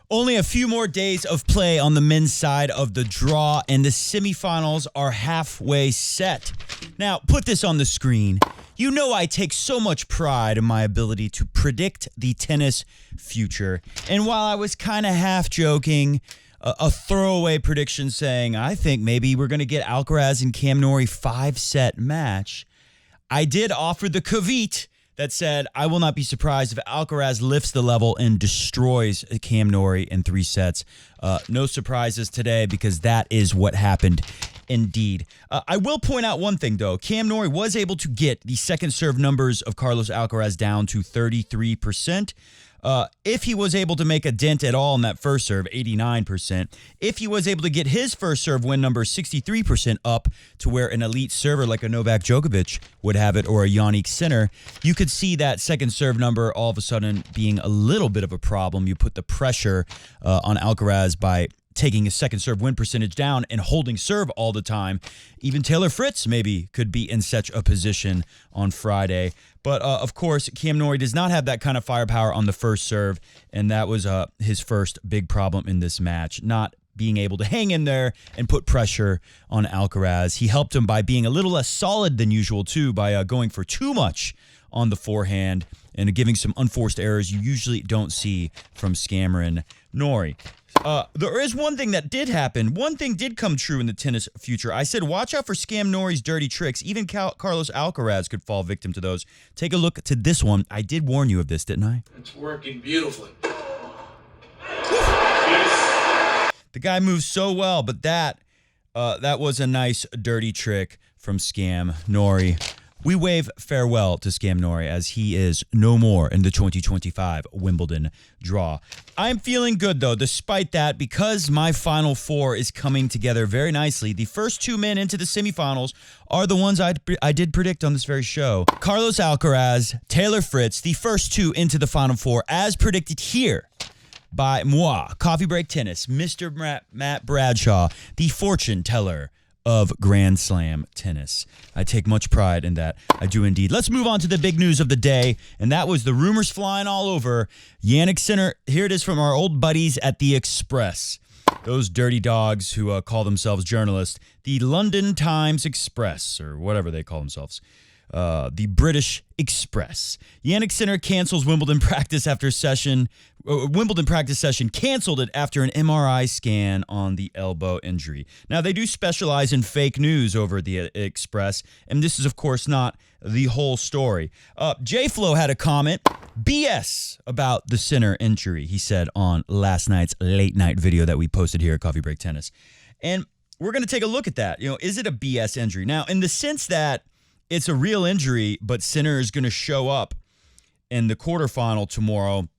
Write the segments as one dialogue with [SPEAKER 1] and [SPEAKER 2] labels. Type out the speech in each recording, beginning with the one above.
[SPEAKER 1] Only a few more days of play on the men's side of the draw, and the semifinals are halfway set. Now, put this on the screen. You know I take so much pride in my ability to predict the tennis future. And while I was kind of half joking, a throwaway prediction saying, I think maybe we're going to get Alcaraz and Cam Norrie 5-set match, I did offer the caveat that said, I will not be surprised if Alcaraz lifts the level and destroys Cam Norrie in 3 sets. No surprises today because that is what happened indeed. I will point out one thing, though. Cam Norrie was able to get the second serve numbers of Carlos Alcaraz down to 33%. If he was able to make a dent at all in that first serve, 89%. If he was able to get his first serve win number 63% up to where an elite server like a Novak Djokovic would have it, or a Yannick Sinner, you could see that second serve number all of a sudden being a little bit of a problem. You put the pressure on Alcaraz by taking his second serve win percentage down and holding serve all the time. Even Taylor Fritz maybe could be in such a position on Friday. But, of course, Cam Norrie does not have that kind of firepower on the first serve, and that was his first big problem in this match, not being able to hang in there and put pressure on Alcaraz. He helped him by being a little less solid than usual, too, by going for too much on the forehand and giving some unforced errors you usually don't see from Scammerin Norrie. There is one thing that did happen. One thing did come true in the tennis future. I said, watch out for Scam Norrie's dirty tricks. Even Carlos Alcaraz could fall victim to those. Take a look to this one. I did warn you of this, didn't I?
[SPEAKER 2] It's working beautifully.
[SPEAKER 1] The guy moves so well, but that was a nice dirty trick from Scam Norrie. We wave farewell to Scam Norrie as he is no more in the 2025 Wimbledon draw. I'm feeling good, though, despite that, because my Final Four is coming together very nicely. The first 2 men into the semifinals are the ones I did predict on this very show. Carlos Alcaraz, Taylor Fritz, the first 2 into the Final Four, as predicted here by moi, Coffee Break Tennis, Mr. Matt Bradshaw, the fortune teller of Grand Slam tennis. I take much pride in that. I do indeed. Let's move on to the big news of the day, and that was the rumors flying all over. Yannick Sinner, here it is from our old buddies at the Express. Those dirty dogs who call themselves journalists. The London Times Express, or whatever they call themselves. The British Express. Yannick Sinner cancels Wimbledon practice session canceled it after an MRI scan on the elbow injury. Now, they do specialize in fake news over the Express, and this is, of course, not the whole story. J-Flo had a comment, BS about the Sinner injury, he said on last night's late night video that we posted here at Coffee Break Tennis. And we're going to take a look at that. Is it a BS injury? Now, in the sense that it's a real injury, but Sinner is going to show up in the quarterfinal tomorrow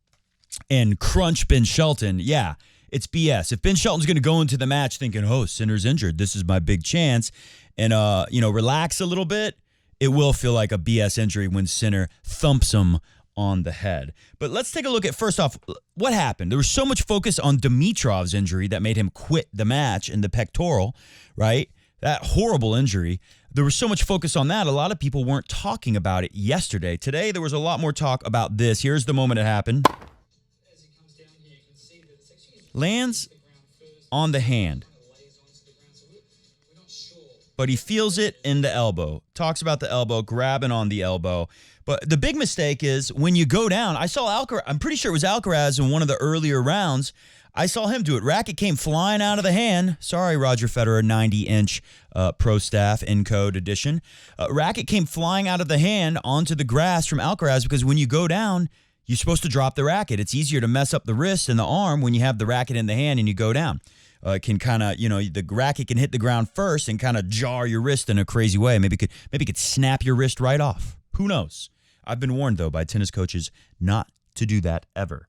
[SPEAKER 1] and crunch Ben Shelton. Yeah, it's BS. If Ben Shelton's going to go into the match thinking, oh, Sinner's injured, this is my big chance, and, relax a little bit, it will feel like a BS injury when Sinner thumps him on the head. But let's take a look at, first off, what happened. There was so much focus on Dimitrov's injury that made him quit the match in the pectoral, right? That horrible injury. There was so much focus on that, a lot of people weren't talking about it yesterday. Today, there was a lot more talk about this. Here's the moment it happened. Lands on the hand, but he feels it in the elbow. Talks about the elbow, grabbing on the elbow. But the big mistake is when you go down, I saw Alcaraz, I'm pretty sure it was Alcaraz in one of the earlier rounds. I saw him do it. Racket came flying out of the hand. Sorry, Roger Federer, 90-inch Pro Staff Encode edition. Racket came flying out of the hand onto the grass from Alcaraz because when you go down, you're supposed to drop the racket. It's easier to mess up the wrist and the arm when you have the racket in the hand and you go down. It can kind of, the racket can hit the ground first and kind of jar your wrist in a crazy way. Maybe it could snap your wrist right off. Who knows? I've been warned, though, by tennis coaches not to do that ever.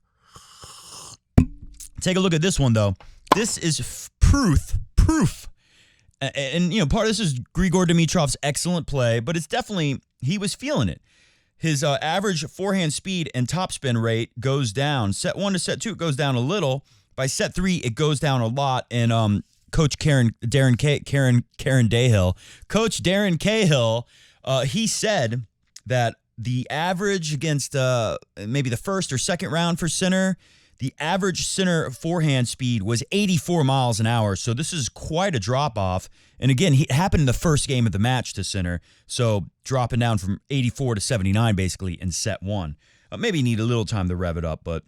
[SPEAKER 1] Take a look at this one, though. This is proof. And part of this is Grigor Dimitrov's excellent play, but it's definitely, he was feeling it. His average forehand speed and topspin rate goes down. Set 1 to set 2, it goes down a little. By set 3, it goes down a lot. And Coach Darren Cahill, he said that the average against maybe the first or second round for Sinner, The average center forehand speed was 84 miles an hour, so this is quite a drop-off. And again, it happened in the first game of the match to center, so dropping down from 84 to 79 basically in set one. Maybe you need a little time to rev it up, but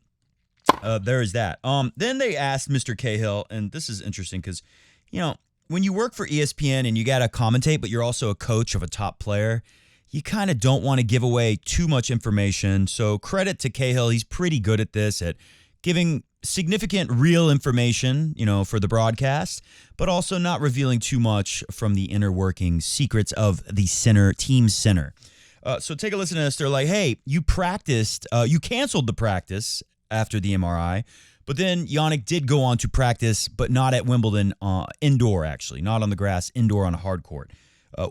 [SPEAKER 1] there is that. Then they asked Mr. Cahill, and this is interesting because, when you work for ESPN and you got to commentate, but you're also a coach of a top player, you kind of don't want to give away too much information. So credit to Cahill. He's pretty good at this, at giving significant real information, for the broadcast, but also not revealing too much from the inner working secrets of the team center. So take a listen to this. They're like, hey, you practiced, you canceled the practice after the MRI, but then Jannik did go on to practice, but not at Wimbledon, indoor actually, not on the grass, indoor on a hard court.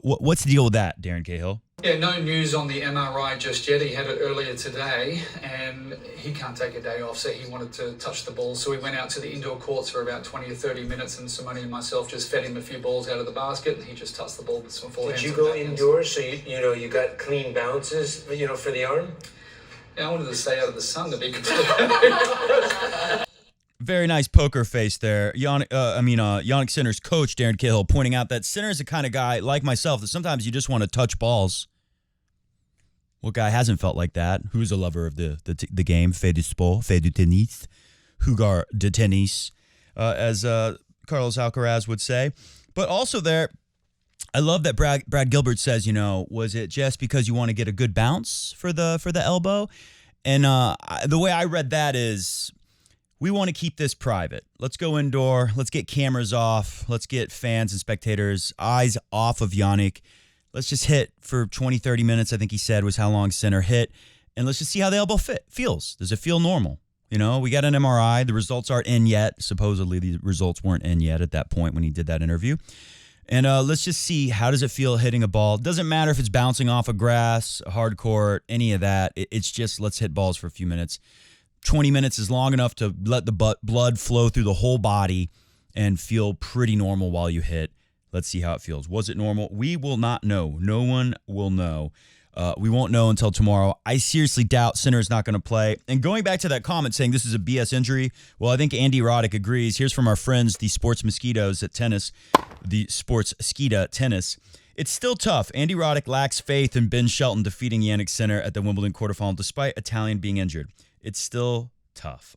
[SPEAKER 1] What's the deal with that, Darren Cahill?
[SPEAKER 2] Yeah, no news on the MRI just yet. He had it earlier today, and he can't take a day off, so he wanted to touch the ball. So we went out to the indoor courts for about 20 or 30 minutes, and Simone and myself just fed him a few balls out of the basket, and he just touched the ball with some forehands.
[SPEAKER 3] Did you go indoors, so you got clean bounces, for the arm?
[SPEAKER 2] Yeah, I wanted to stay out of the sun, to be completely honest.
[SPEAKER 1] Very nice poker face there. Jannik Sinner's coach, Darren Cahill, pointing out that Sinner is the kind of guy, like myself, that sometimes you just want to touch balls. What guy hasn't felt like that? Who's a lover of the game? Fait du sport, fait du tennis, jugar de tennis, as Carlos Alcaraz would say. But also there, I love that Brad Gilbert says, was it just because you want to get a good bounce for the elbow? And the way I read that is, we want to keep this private. Let's go indoor. Let's get cameras off. Let's get fans and spectators' eyes off of Jannik. Let's just hit for 20, 30 minutes, I think he said, was how long Sinner hit. And let's just see how the elbow feels. Does it feel normal? We got an MRI. The results aren't in yet. Supposedly the results weren't in yet at that point when he did that interview. And let's just see, how does it feel hitting a ball? Doesn't matter if it's bouncing off a grass, a hard court, any of that. It's just, let's hit balls for a few minutes. 20 minutes is long enough to let the blood flow through the whole body and feel pretty normal while you hit. Let's see how it feels. Was it normal? We will not know. No one will know. We won't know until tomorrow. I seriously doubt Sinner's not going to play. And going back to that comment saying this is a BS injury, well, I think Andy Roddick agrees. Here's from our friends, the Sports Mosquitoes at tennis, the Sports Skeeta Tennis. It's still tough. Andy Roddick lacks faith in Ben Shelton defeating Jannik Sinner at the Wimbledon quarterfinal despite Italian being injured. It's still tough.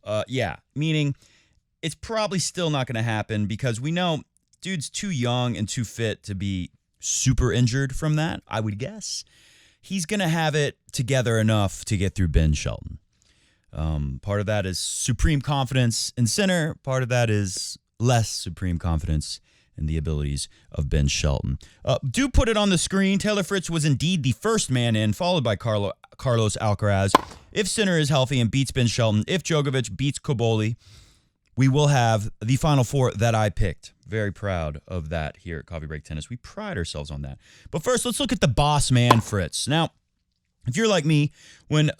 [SPEAKER 1] Meaning it's probably still not going to happen because we know dude's too young and too fit to be super injured from that, I would guess. He's going to have it together enough to get through Ben Shelton. Part of that is supreme confidence in Sinner. Part of that is less supreme confidence in the abilities of Ben Shelton. Do put it on the screen. Taylor Fritz was indeed the first man in, followed by Carlos Alcaraz. If Sinner is healthy and beats Ben Shelton, if Djokovic beats Koboli, we will have the Final Four that I picked. Very proud of that here at Coffee Break Tennis. We pride ourselves on that. But first, let's look at the boss man, Fritz. Now, if you're like me, when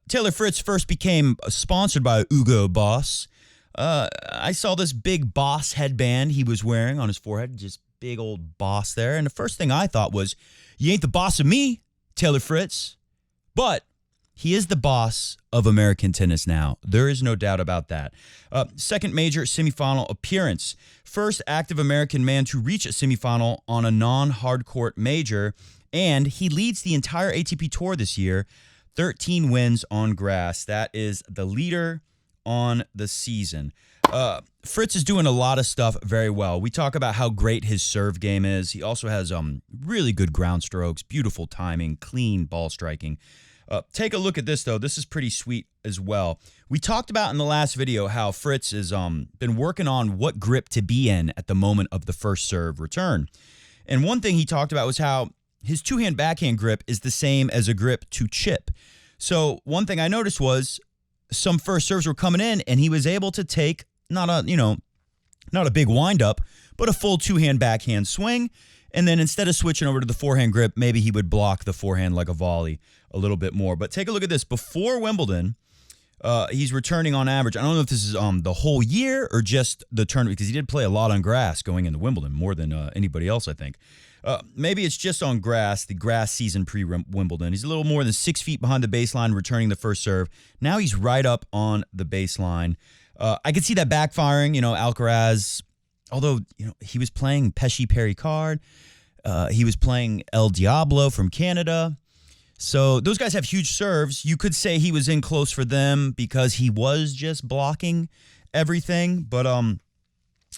[SPEAKER 1] Taylor Fritz first became sponsored by Hugo Boss, I saw this big boss headband he was wearing on his forehead, just big old boss there. And the first thing I thought was, you ain't the boss of me, Taylor Fritz. But he is the boss of American tennis now. There is no doubt about that. Second major semifinal appearance. First active American man to reach a semifinal on a non-hard court major. And he leads the entire ATP Tour this year. 13 wins on grass. That is the leader on the season. Fritz is doing a lot of stuff very well. We talk about how great his serve game is. He also has really good ground strokes, beautiful timing, clean ball striking. Take a look at this, though. This is pretty sweet as well. We talked about in the last video how Fritz has been working on what grip to be in at the moment of the first serve return. And one thing he talked about was how his two-hand backhand grip is the same as a grip to chip. So one thing I noticed was some first serves were coming in, and he was able to take not a big wind-up, but a full two-hand backhand swing. And then instead of switching over to the forehand grip, maybe he would block the forehand like a volley a little bit more. But take a look at this. Before Wimbledon, he's returning on average. I don't know if this is the whole year or just the tournament, because he did play a lot on grass going into Wimbledon, more than anybody else, I think. Maybe it's just on grass, the grass season pre-Wimbledon. He's a little more than 6 feet behind the baseline, returning the first serve. Now he's right up on the baseline. I could see that backfiring. Alcaraz, although he was playing Pesci Pericard, he was playing El Diablo from Canada. So those guys have huge serves. You could say he was in close for them because he was just blocking everything. But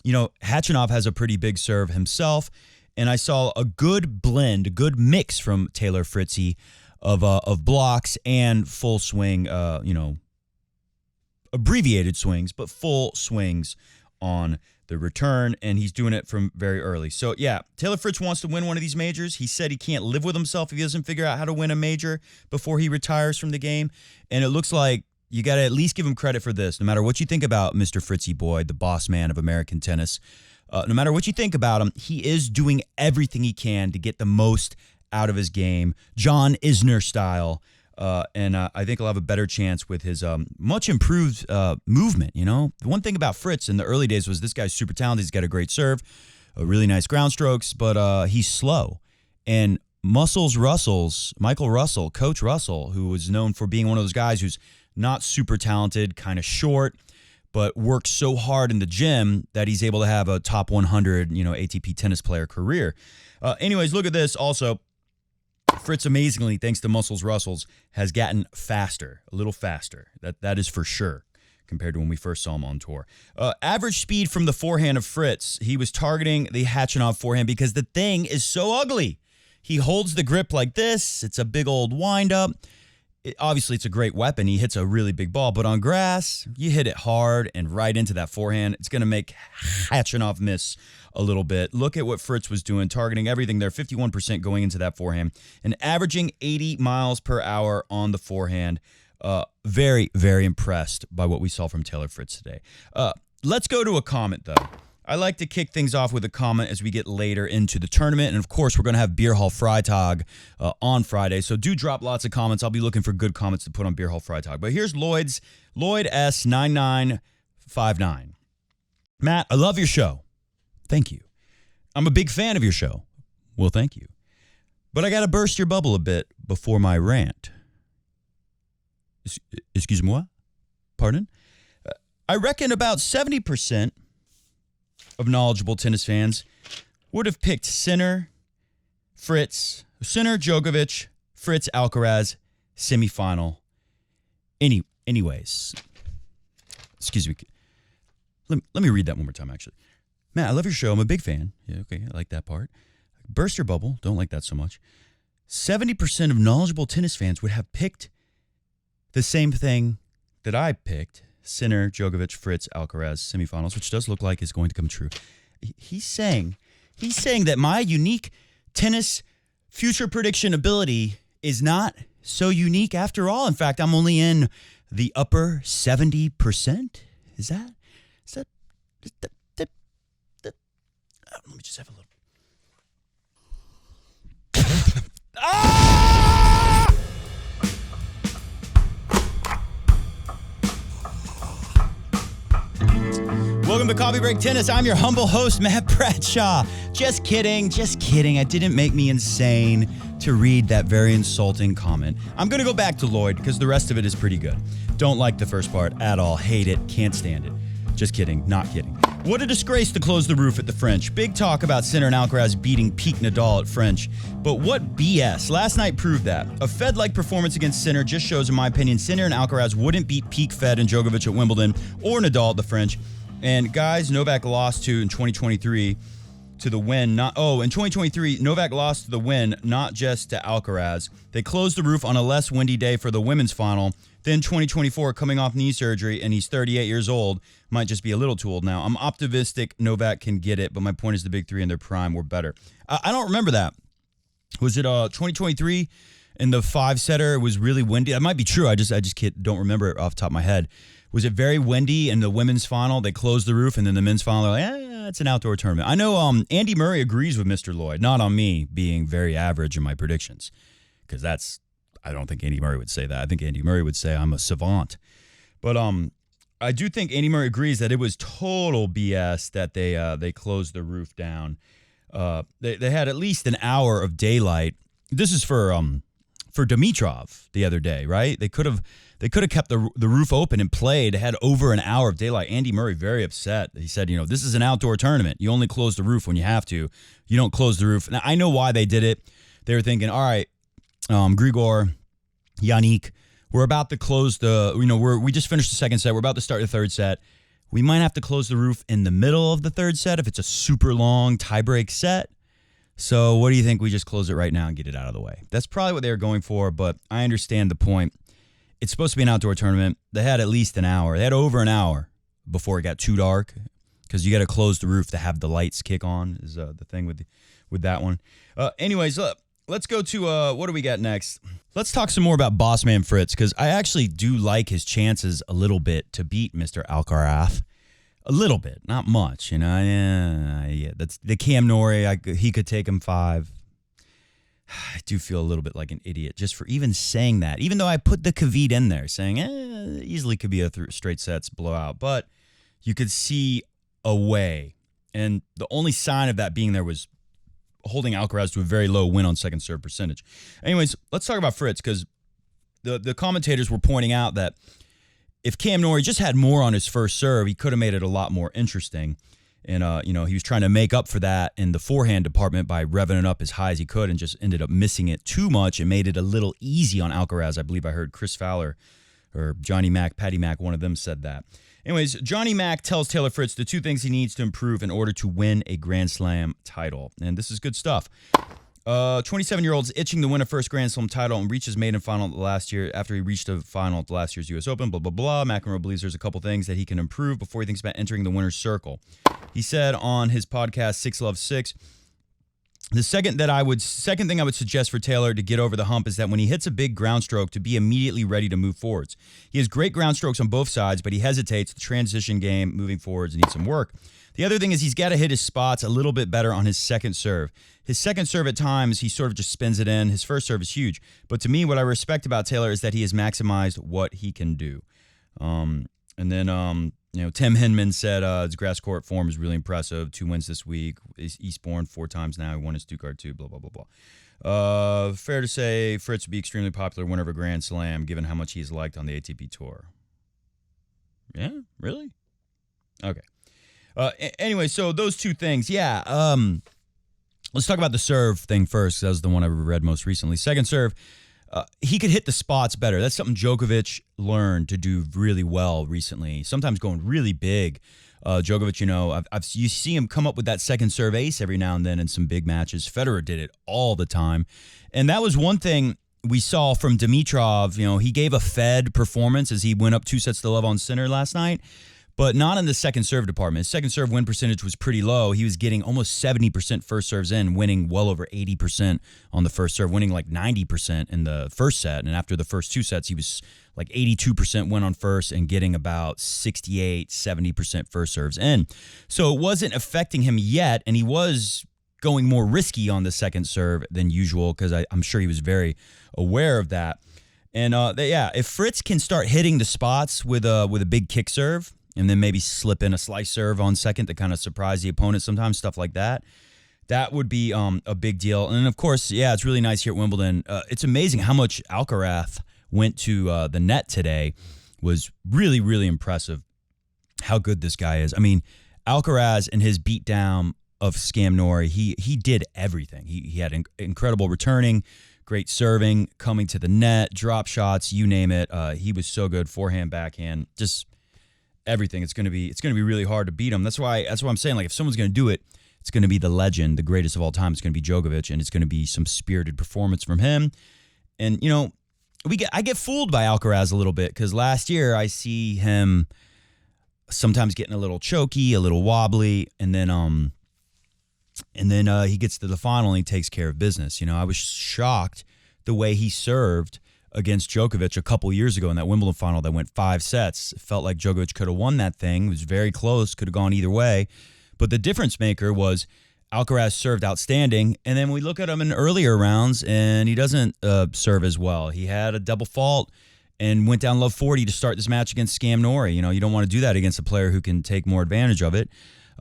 [SPEAKER 1] Khachanov has a pretty big serve himself. And I saw a good blend, a good mix from Taylor Fritzy of blocks and full swing, abbreviated swings, but full swings on the return, and he's doing it from very early. So, yeah, Taylor Fritz wants to win one of these majors. He said he can't live with himself if he doesn't figure out how to win a major before he retires from the game. And it looks like you got to at least give him credit for this, no matter what you think about Mr. Fritzy Boy, the boss man of American tennis. No matter what you think about him, he is doing everything he can to get the most out of his game, John Isner style. And I think he'll have a better chance with his much improved movement. The one thing about Fritz in the early days was this guy's super talented. He's got a great serve, really nice ground strokes, but he's slow. And Coach Russell, who was known for being one of those guys who's not super talented, kind of short, but works so hard in the gym that he's able to have a top 100, ATP tennis player career. Anyways, look at this also. Fritz, amazingly, thanks to Muscles Russells, has gotten faster, a little faster. That is for sure, compared to when we first saw him on tour. Average speed from the forehand of Fritz. He was targeting the Khachanov forehand because the thing is so ugly. He holds the grip like this. It's a big old wind-up. Obviously, it's a great weapon. He hits a really big ball, but on grass, you hit it hard and right into that forehand. It's going to make Khachanov miss a little bit. Look at what Fritz was doing, targeting everything there, 51% going into that forehand and averaging 80 miles per hour on the forehand. Very, very impressed by what we saw from Taylor Fritz today. Let's go to a comment, though. I like to kick things off with a comment as we get later into the tournament. And, of course, we're going to have Beer Hall Freitag on Friday. So do drop lots of comments. I'll be looking for good comments to put on Beer Hall Freitag. But here's Lloyd S9959. Matt, I love your show. Thank you. I'm a big fan of your show. Well, thank you. But I got to burst your bubble a bit before my rant. Excuse-moi? Pardon? I reckon about 70% of knowledgeable tennis fans would have picked Sinner, Djokovic, Fritz, Alcaraz, semifinal. Anyways, excuse me. Let me read that one more time, actually. Matt, I love your show. I'm a big fan. Yeah, okay, I like that part. Burst your bubble. Don't like that so much. 70% of knowledgeable tennis fans would have picked the same thing that I picked. Sinner, Djokovic, Fritz, Alcaraz, semifinals, which does look like is going to come true. He's saying that my unique tennis future prediction ability is not so unique after all. In fact, I'm only in the upper 70%. Is that let me just have a little. Ah! Welcome to Coffee Break Tennis. I'm your humble host, Matt Bradshaw. Just kidding. I didn't make me insane to read that very insulting comment. I'm going to go back to Lloyd because the rest of it is pretty good. Don't like the first part at all. Hate it. Can't stand it. Just kidding. Not kidding. What a disgrace to close the roof at the French. Big talk about Sinner and Alcaraz beating peak Nadal at French. But what BS? Last night proved that. A Fed-like performance against Sinner just shows, in my opinion, Sinner and Alcaraz wouldn't beat peak Fed and Djokovic at Wimbledon or Nadal at the French. And guys, Novak lost to in 2023 to the win. In 2023, Novak lost to the win, not just to Alcaraz. They closed the roof on a less windy day for the women's final. Then 2024, coming off knee surgery, and he's 38 years old, might just be a little too old now. I'm optimistic Novak can get it, but my point is the big three in their prime were better. I don't remember that. Was it 2023 in the five-setter? It was really windy. That might be true. I just don't remember it off the top of my head. Was it very windy in the women's final? They closed the roof, and then the men's final, they're like, it's an outdoor tournament. I know Andy Murray agrees with Mr. Lloyd, not on me being very average in my predictions, because I don't think Andy Murray would say that. I think Andy Murray would say I'm a savant. But I do think Andy Murray agrees that it was total BS that they closed the roof down. They had at least an hour of daylight. This is for Dimitrov the other day, right? They could have kept the roof open and played. They had over an hour of daylight. Andy Murray very upset. He said, this is an outdoor tournament. You only close the roof when you have to. You don't close the roof. Now, I know why they did it. They were thinking, all right, Grigor, Yannick, we're about to close we just finished the second set. We're about to start the third set. We might have to close the roof in the middle of the third set if it's a super long tiebreak set. So what do you think? We just close it right now and get it out of the way. That's probably what they were going for, but I understand the point. It's supposed to be an outdoor tournament. They had at least an hour. They had over an hour before it got too dark because you got to close the roof to have the lights kick on is the thing with that one. Anyways, let's go to what do we got next? Let's talk some more about Bossman Fritz because I actually do like his chances a little bit to beat Mr. Alcaraz. A little bit, not much, Yeah, that's the Cam Norrie. He could take him 5. I do feel a little bit like an idiot just for even saying that. Even though I put the Kavit in there, saying easily could be a straight sets blowout, but you could see a way, and the only sign of that being there was holding Alcaraz to a very low win on second serve percentage. Anyways, let's talk about Fritz because the commentators were pointing out that if Cam Norrie just had more on his first serve, he could have made it a lot more interesting. And, he was trying to make up for that in the forehand department by revving it up as high as he could and just ended up missing it too much and made it a little easy on Alcaraz. I believe I heard Chris Fowler or Johnny Mac, Patty Mac, one of them said that. Anyways, Johnny Mac tells Taylor Fritz the 2 things he needs to improve in order to win a Grand Slam title. And this is good stuff. 27-year-old's itching to win a first Grand Slam title and reached his maiden final last year after he reached a final at last year's U.S. Open, blah, blah, blah. McEnroe believes there's a couple things that he can improve before he thinks about entering the winner's circle. He said on his podcast, 6 Love 6, the second thing I would suggest for Taylor to get over the hump is that when he hits a big ground stroke to be immediately ready to move forwards. He has great ground strokes on both sides, but he hesitates. The transition game moving forwards needs some work. The other thing is he's got to hit his spots a little bit better on his second serve. His second serve at times, he sort of just spins it in. His first serve is huge. But to me, what I respect about Taylor is that he has maximized what he can do. And then, Tim Hinman said his grass court form is really impressive. 2 wins this week. He's Eastbourne 4 times now. He won his Stuttgart too, blah, blah, blah, blah. Fair to say Fritz would be extremely popular winner of a Grand Slam given how much he's liked on the ATP Tour. Yeah? Really? Okay. Anyway, so those 2 things. Yeah. Let's talk about the serve thing first. That was the one I read most recently. Second serve, he could hit the spots better. That's something Djokovic learned to do really well recently. Sometimes going really big. Djokovic, you see him come up with that second serve ace every now and then in some big matches. Federer did it all the time. And that was one thing we saw from Dimitrov. He gave a fed performance as he went up 2 sets to love on center last night. But not in the second serve department. His second serve win percentage was pretty low. He was getting almost 70% first serves in, winning well over 80% on the first serve, winning like 90% in the first set. And after the first 2 sets, he was like 82% win on first and getting about 68, 70% first serves in. So it wasn't affecting him yet, and he was going more risky on the second serve than usual because I'm sure he was very aware of that. And if Fritz can start hitting the spots with a big kick serve, and then maybe slip in a slice serve on second to kind of surprise the opponent sometimes, stuff like that. That would be a big deal. And, of course, it's really nice here at Wimbledon. It's amazing how much Alcaraz went to the net today. Was really, really impressive how good this guy is. I mean, Alcaraz and his beatdown of Cam Norrie, he did everything. He had incredible returning, great serving, coming to the net, drop shots, you name it. He was so good, forehand, backhand, just everything. It's gonna be really hard to beat him. That's why I'm saying, like, if someone's gonna do it, it's gonna be the legend, the greatest of all time. It's gonna be Djokovic, and it's gonna be some spirited performance from him. And I get fooled by Alcaraz a little bit because last year I see him sometimes getting a little choky, a little wobbly, and then he gets to the final and he takes care of business. I was shocked the way he served against Djokovic a couple years ago in that Wimbledon final that went 5 sets. It felt like Djokovic could have won that thing. It was very close, could have gone either way. But the difference maker was Alcaraz served outstanding, and then we look at him in earlier rounds, and he doesn't serve as well. He had a double fault and went down love 40 to start this match against Cam Norrie. You don't want to do that against a player who can take more advantage of it.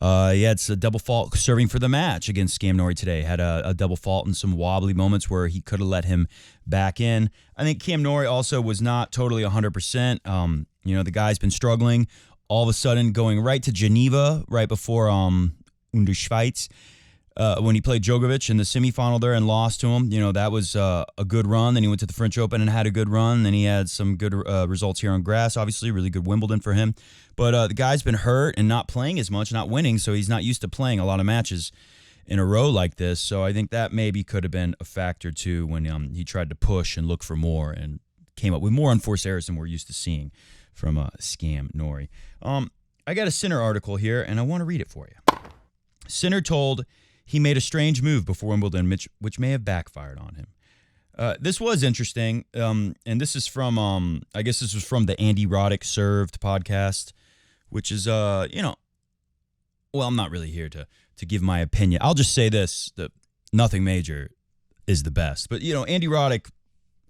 [SPEAKER 1] He had a double fault serving for the match against Cam Norrie today. Had a double fault and some wobbly moments where he could have let him back in. I think Cam Norrie also was not totally 100%. The guy's been struggling. All of a sudden going right to Geneva right before Under Schweiz. When he played Djokovic in the semifinal there and lost to him, that was a good run. Then he went to the French Open and had a good run. Then he had some good results here on grass, obviously. Really good Wimbledon for him. But the guy's been hurt and not playing as much, not winning, so he's not used to playing a lot of matches in a row like this. So I think that maybe could have been a factor, too, when he tried to push and look for more and came up with more unforced errors than we're used to seeing from Scam Norrie. I got a Sinner article here, and I want to read it for you. Sinner told he made a strange move before Wimbledon, which may have backfired on him. This was interesting, and this is from, I guess this was from the Andy Roddick Served podcast, which is, well, I'm not really here to give my opinion. I'll just say this, that nothing major is the best. But, Andy Roddick,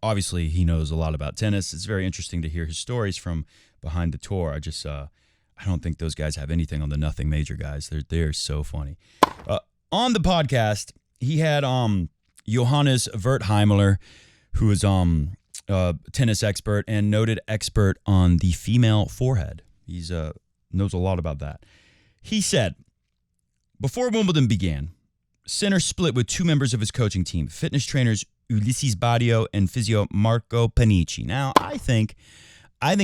[SPEAKER 1] obviously he knows a lot about tennis. It's very interesting to hear his stories from behind the tour. I don't think those guys have anything on the nothing major guys. They're so funny. On the podcast, he had Johannes Wertheimer, who is a tennis expert and noted expert on the female forehead. He's knows a lot about that. He said, before Wimbledon began, Sinner split with two members of his coaching team, fitness trainers Ulysses Badio and physio Marco Panici. Now, I think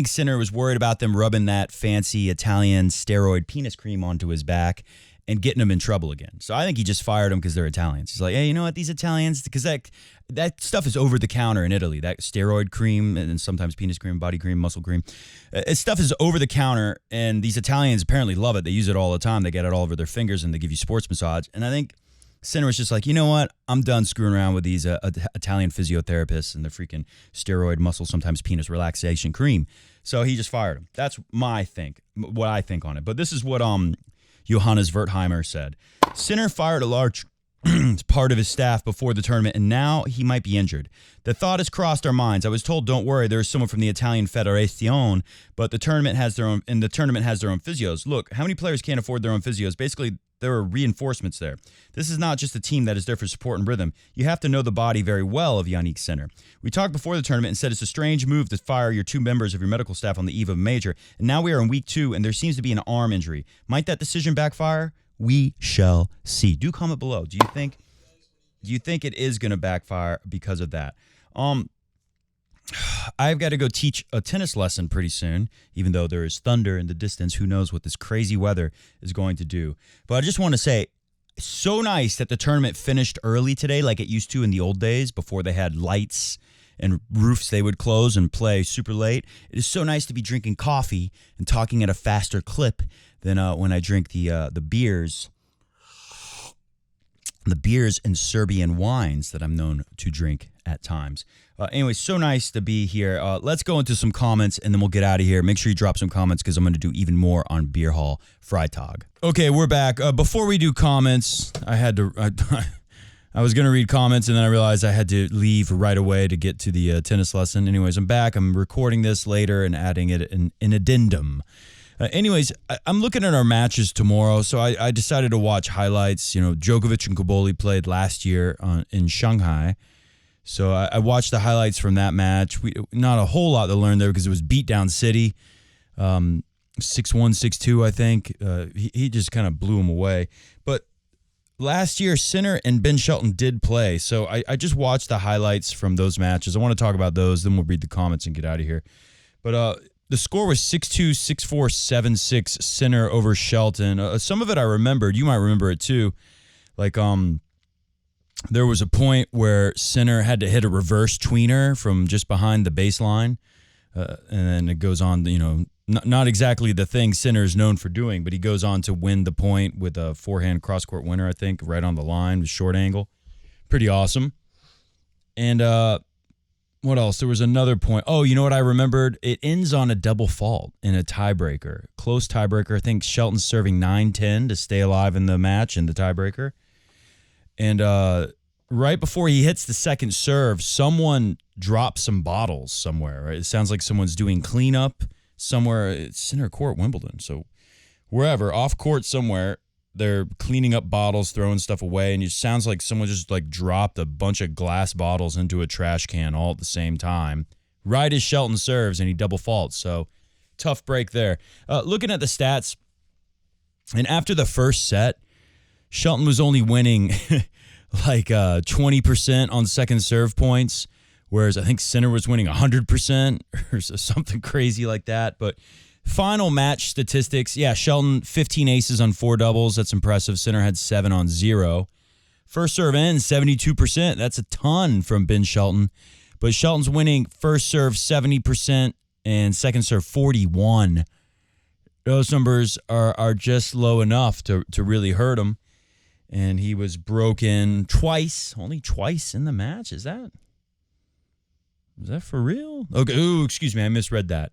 [SPEAKER 1] Sinner was worried about them rubbing that fancy Italian steroid penis cream onto his back and getting them in trouble again. So I think he just fired them because they're Italians. He's like, hey, you know what? These Italians, because that stuff is over the counter in Italy. That steroid cream and sometimes penis cream, body cream, muscle cream. Stuff is over the counter, and these Italians apparently love it. They use it all the time. They get it all over their fingers, and they give you sports massage. And I think Sinner was just like, you know what? I'm done screwing around with these Italian physiotherapists and the freaking steroid muscle, sometimes penis relaxation cream. So he just fired him. That's what I think on it. But this is what Johannes Wertheimer said. Sinner fired a large part of his staff before the tournament, and now he might be injured. The thought has crossed our minds. I was told, don't worry, there's someone from the Italian Federazione, but the tournament has their own physios. Look, how many players can't afford their own physios? Basically, there are reinforcements there. This is not just a team that is there for support and rhythm. You have to know the body very well of Yannick Sinner. We talked before the tournament and said it's a strange move to fire your two members of your medical staff on the eve of a major, and now we are in week 2, and there seems to be an arm injury. Might that decision backfire? We shall see. Do comment below. Do you think it is going to backfire because of that? I've got to go teach a tennis lesson pretty soon, even though there is thunder in the distance. Who knows what this crazy weather is going to do? But I just want to say, so nice that the tournament finished early today like it used to in the old days before they had lights and roofs they would close and play super late. It is so nice to be drinking coffee and talking at a faster clip than when I drink the beers and Serbian wines that I'm known to drink at times. Anyway, so nice to be here. Let's go into some comments, and then we'll get out of here. Make sure you drop some comments because I'm going to do even more on Beer Hall Freitag. Okay, we're back. Before we do comments, I was going to read comments, and then I realized I had to leave right away to get to the tennis lesson. Anyways, I'm back. I'm recording this later and adding it in an addendum. Anyways, I'm looking at our matches tomorrow, so I decided to watch highlights. Djokovic and Kaboli played last year in Shanghai, so I watched the highlights from that match. Not a whole lot to learn there because it was beatdown city, 6-1, 6-2, I think. He just kind of blew him away. But last year, Sinner and Ben Shelton did play, so I just watched the highlights from those matches. I want to talk about those, then we'll read the comments and get out of here. But the score was 6-2, 6-4, 7-6, Sinner over Shelton. Some of it I remembered. You might remember it too. Like, there was a point where Sinner had to hit a reverse tweener from just behind the baseline. And then it goes on, not exactly the thing Sinner is known for doing, but he goes on to win the point with a forehand cross-court winner, I think, right on the line with short angle. Pretty awesome. And what else? There was another point. Oh, you know what I remembered? It ends on a double fault in a tiebreaker. Close tiebreaker. I think Shelton's serving 9-10 to stay alive in the match in the tiebreaker. And right before he hits the second serve, someone drops some bottles somewhere. Right? It sounds like someone's doing cleanup somewhere. It's center court, Wimbledon. So wherever, off court somewhere, they're cleaning up bottles, throwing stuff away, and it sounds like someone just like dropped a bunch of glass bottles into a trash can all at the same time. Right as Shelton serves, and he double faults. So tough break there. Looking at the stats, and after the first set, Shelton was only winning like 20% on second serve points, whereas I think Sinner was winning 100% or something crazy like that. But final match statistics, yeah, Shelton 15 aces on 4 doubles. That's impressive. Sinner had 7 on 0. First serve ends 72%. That's a ton from Ben Shelton. But Shelton's winning first serve 70% and second serve 41. Those numbers are just low enough to really hurt him. And he was broken twice, only twice in the match. Is that for real? Okay. Ooh, excuse me. I misread that.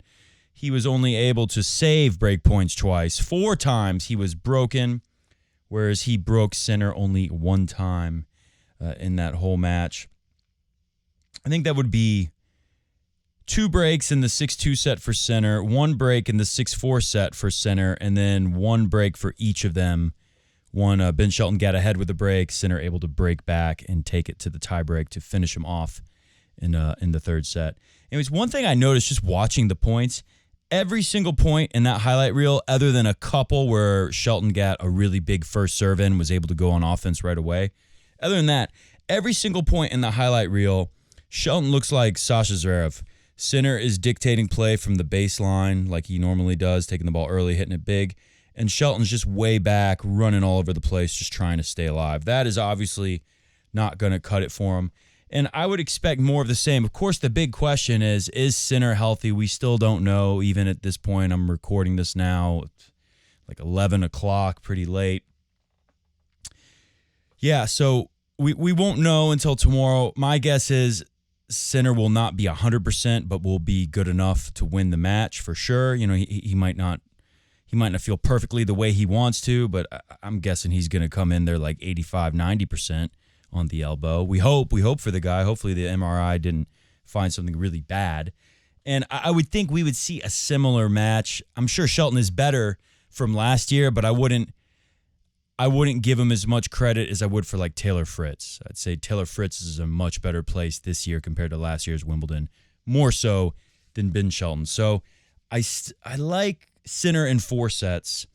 [SPEAKER 1] He was only able to save break points twice. 4 times he was broken, whereas he broke Sinner only 1 time in that whole match. I think that would be 2 breaks in the 6-2 set for Sinner, 1 break in the 6-4 set for Sinner, and then 1 break for each of them. Ben Shelton got ahead with the break. Sinner able to break back and take it to the tiebreak to finish him off in the third set. Anyways, one thing I noticed just watching the points, every single point in that highlight reel, other than a couple where Shelton got a really big first serve in, was able to go on offense right away. Other than that, every single point in the highlight reel, Shelton looks like Sasha Zverev. Sinner is dictating play from the baseline like he normally does, taking the ball early, hitting it big. And Shelton's just way back, running all over the place, just trying to stay alive. That is obviously not going to cut it for him. And I would expect more of the same. Of course, the big question is Sinner healthy? We still don't know, even at this point. I'm recording this now, like 11 o'clock, pretty late. Yeah, so we won't know until tomorrow. My guess is Sinner will not be 100%, but will be good enough to win the match for sure. You know, he might not feel perfectly the way he wants to, but I'm guessing he's going to come in there like 85, 90% on the elbow. We hope for the guy. Hopefully the MRI didn't find something really bad. And I would think we would see a similar match. I'm sure Shelton is better from last year, but I wouldn't give him as much credit as I would for like Taylor Fritz. I'd say Taylor Fritz is a much better place this year compared to last year's Wimbledon, more so than Ben Shelton. So I like Sinner in 4 sets.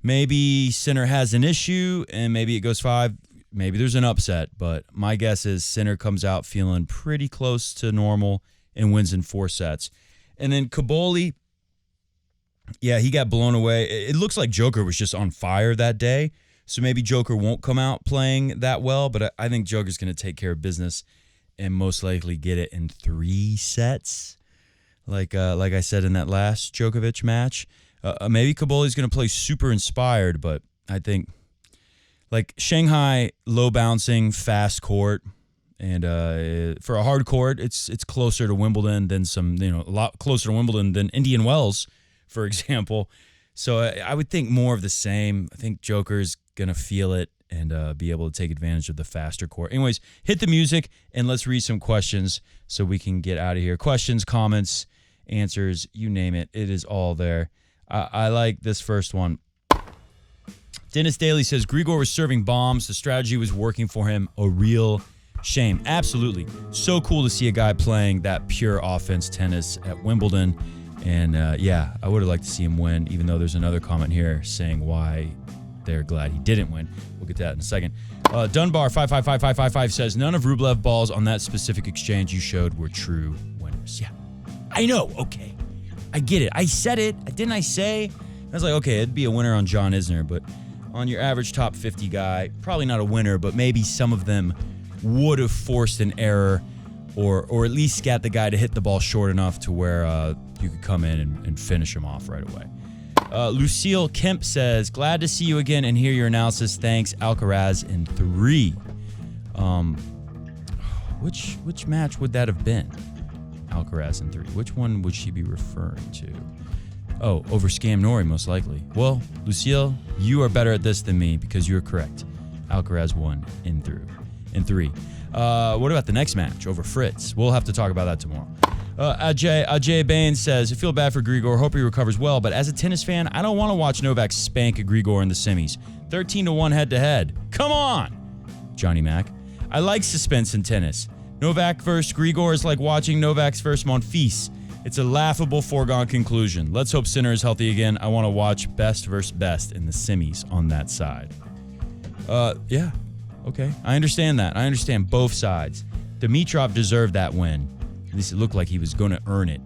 [SPEAKER 1] Maybe Sinner has an issue and maybe it goes 5. Maybe there's an upset, but my guess is Sinner comes out feeling pretty close to normal and wins in 4 sets. And then Caboli, yeah, he got blown away. It looks like Joker was just on fire that day, so maybe Joker won't come out playing that well, but I think Joker's going to take care of business and most likely get it in 3 sets, like I said in that last Djokovic match. Maybe Caboli's going to play super inspired, but I think like Shanghai, low bouncing, fast court, and for a hard court, it's closer to Wimbledon than a lot closer to Wimbledon than Indian Wells, for example. So I would think more of the same. I think Joker's gonna feel it and be able to take advantage of the faster court. Anyways, hit the music and let's read some questions so we can get out of here. Questions, comments, answers, you name it. It is all there. I like this first one. Dennis Daly says, Grigor was serving bombs. The strategy was working for him. A real shame. Absolutely. So cool to see a guy playing that pure offense tennis at Wimbledon. And yeah, I would have liked to see him win, even though there's another comment here saying why they're glad he didn't win. We'll get to that in a second. Dunbar 555555 says, none of Rublev balls on that specific exchange you showed were true winners. Yeah, I know. Okay. I get it. I said it. Didn't I say? I was like, okay, it'd be a winner on John Isner, but on your average top 50 guy, probably not a winner, but maybe some of them would have forced an error or at least got the guy to hit the ball short enough to where you could come in and finish him off right away. Lucille Kemp says, glad to see you again and hear your analysis. Thanks, Alcaraz in 3. Which match would that have been? Alcaraz in 3. Which one would she be referring to? Oh, over Scam Norrie, most likely. Well, Lucille, you are better at this than me because you're correct. Alcaraz won in 3. What about the next match over Fritz? We'll have to talk about that tomorrow. Ajay Bain says, I feel bad for Grigor. Hope he recovers well. But as a tennis fan, I don't want to watch Novak spank Grigor in the semis. 13-1 head-to-head. Come on, Johnny Mac. I like suspense in tennis. Novak versus Grigor is like watching Novak's versus Monfils. It's a laughable foregone conclusion. Let's hope Sinner is healthy again. I want to watch best versus best in the semis on that side. Yeah. Okay. I understand that. I understand both sides. Dimitrov deserved that win. At least it looked like he was going to earn it.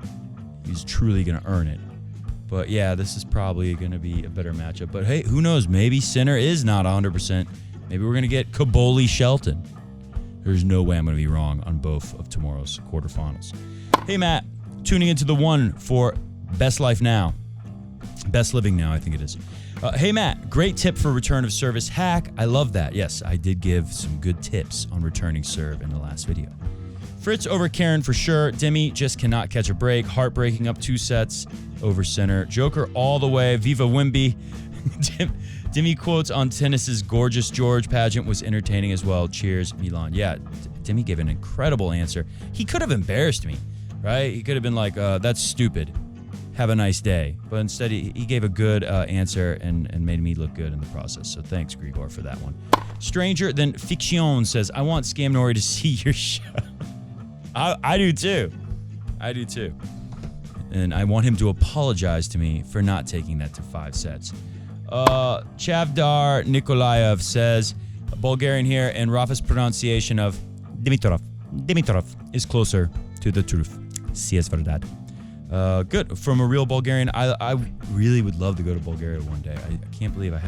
[SPEAKER 1] He was truly going to earn it. But yeah, this is probably going to be a better matchup. But hey, who knows? Maybe Sinner is not 100%. Maybe we're going to get Caboli-Shelton. There's no way I'm going to be wrong on both of tomorrow's quarterfinals. Hey, Matt, tuning into the one for Best Life Now. Best Living Now, I think it is. Hey, Matt, great tip for return of service hack. I love that. Yes, I did give some good tips on returning serve in the last video. Fritz over Karen for sure. Demi just cannot catch a break. Heartbreaking up 2 sets over Sinner. Joker all the way. Viva Wimby. Demi quotes on tennis's Gorgeous George pageant was entertaining as well. Cheers, Milan. Yeah, Demi gave an incredible answer. He could have embarrassed me, right? He could have been like, that's stupid. Have a nice day. But instead, he gave a good answer and made me look good in the process. So thanks, Grigor, for that one. Stranger than Fiction says, I want Scam Norrie to see your show. I do too. I do too. And I want him to apologize to me for not taking that to 5 sets. Chavdar Nikolaev says, Bulgarian here, and Rafa's pronunciation of Dimitrov is closer to the truth. Sias verdad. Good. From a real Bulgarian, I really would love to go to Bulgaria one day. I can't believe I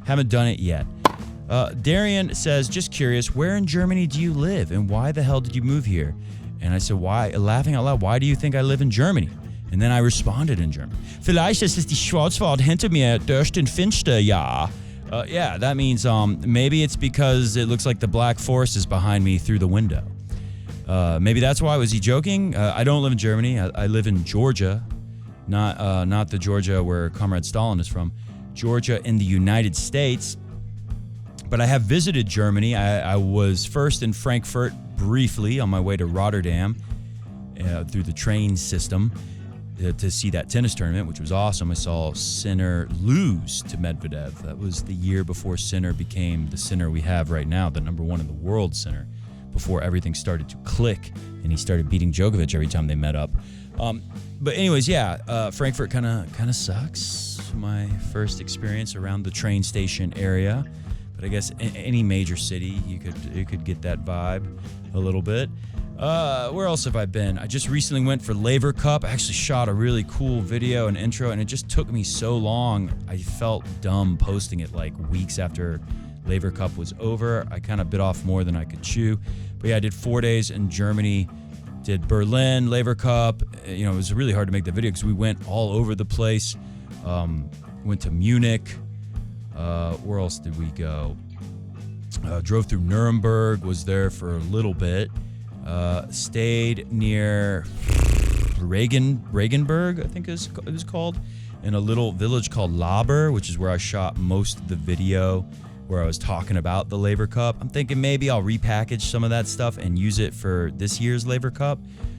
[SPEAKER 1] haven't done it yet. Darian says, just curious, where in Germany do you live and why the hell did you move here? And I said, why? Laughing out loud, why do you think I live in Germany? And then I responded in German. Vielleicht ist es die Schwarzwald hinter mir durch den Finster, ja. Yeah, that means maybe it's because it looks like the Black Forest is behind me through the window. Maybe that's why. Was he joking? I don't live in Germany. I live in Georgia, not the Georgia where Comrade Stalin is from. Georgia in the United States. But I have visited Germany. I was first in Frankfurt briefly on my way to Rotterdam through the train system to see that tennis tournament, which was awesome. I saw Sinner lose to Medvedev. That was the year before Sinner became the Sinner we have right now, the number 1 in the world Sinner, before everything started to click and he started beating Djokovic every time they met up. But anyways, yeah, Frankfurt kind of sucks. My first experience around the train station area. But I guess any major city, you could get that vibe a little bit. Where else have I been? I just recently went for Laver Cup. I actually shot a really cool video and intro, and it just took me so long. I felt dumb posting it like weeks after Laver Cup was over. I kind of bit off more than I could chew. But yeah, I did 4 days in Germany, did Berlin, Laver Cup. You know, it was really hard to make the video because we went all over the place. Went to Munich. Where else did we go? Drove through Nuremberg, was there for a little bit. Stayed near Regensburg, I think it was called, in a little village called Laber, which is where I shot most of the video where I was talking about the Laver Cup. I'm thinking maybe I'll repackage some of that stuff and use it for this year's Laver Cup,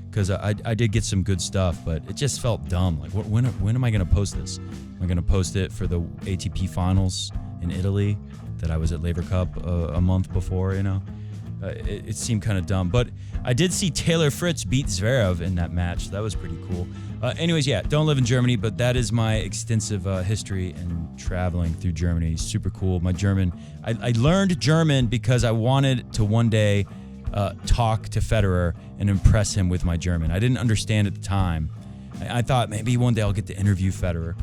[SPEAKER 1] because I did get some good stuff, but it just felt dumb. Like, when am I going to post this? Am I going to post it for the ATP Finals in Italy that I was at Laver Cup a month before, you know? It seemed kind of dumb. But I did see Taylor Fritz beat Zverev in that match. That was pretty cool. Anyways, yeah, don't live in Germany, but that is my extensive history in traveling through Germany. Super cool. My German, I learned German because I wanted to one day talk to Federer and impress him with my German. I didn't understand at the time. I thought maybe one day I'll get to interview Federer.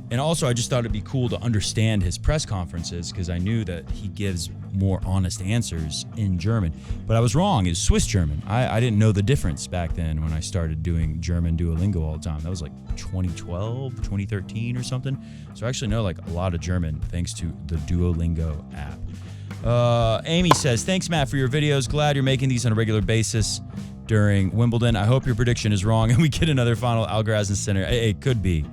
[SPEAKER 1] And also, I just thought it'd be cool to understand his press conferences because I knew that he gives more honest answers in German. But I was wrong. It's Swiss German. I didn't know the difference back then when I started doing German Duolingo all the time. That was like 2012, 2013 or something. So I actually know like a lot of German thanks to the Duolingo app. Amy says, thanks, Matt, for your videos. Glad you're making these on a regular basis during Wimbledon. I hope your prediction is wrong and we get another final Alcaraz and Sinner. It could be.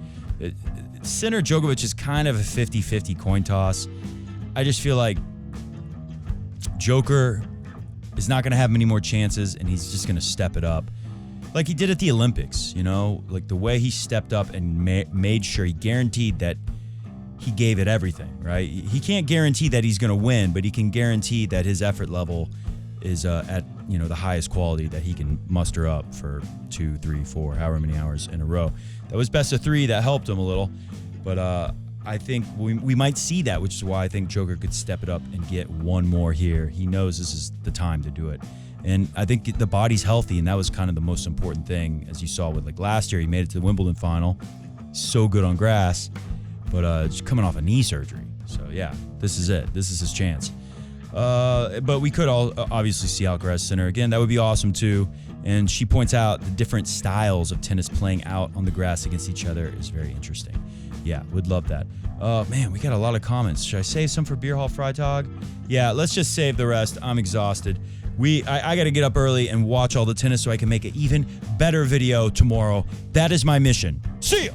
[SPEAKER 1] Sinner Djokovic is kind of a 50-50 coin toss. I just feel like Joker is not going to have many more chances, and he's just going to step it up. like he did at the Olympics, like the way he stepped up and made sure he guaranteed that he gave it everything, right? He can't guarantee that he's going to win, but he can guarantee that his effort level is at, the highest quality that he can muster up for 2, 3, 4, however many hours in a row. That was best of 3 that helped him a little, but I think we might see that, which is why I think Joker could step it up and get one more here. He knows this is the time to do it. And I think the body's healthy, and that was kind of the most important thing, as you saw with like last year. He made it to the Wimbledon final, so good on grass, but just coming off a knee surgery. So yeah, this is it. This is his chance. But we could all obviously see Alcaraz Sinner again. That would be awesome too. And she points out the different styles of tennis playing out on the grass against each other is very interesting. Yeah, would love that. Man, we got a lot of comments. Should I save some for Beer Hall Freitag? Yeah, let's just save the rest. I'm exhausted. I got to get up early and watch all the tennis so I can make an even better video tomorrow. That is my mission. See ya!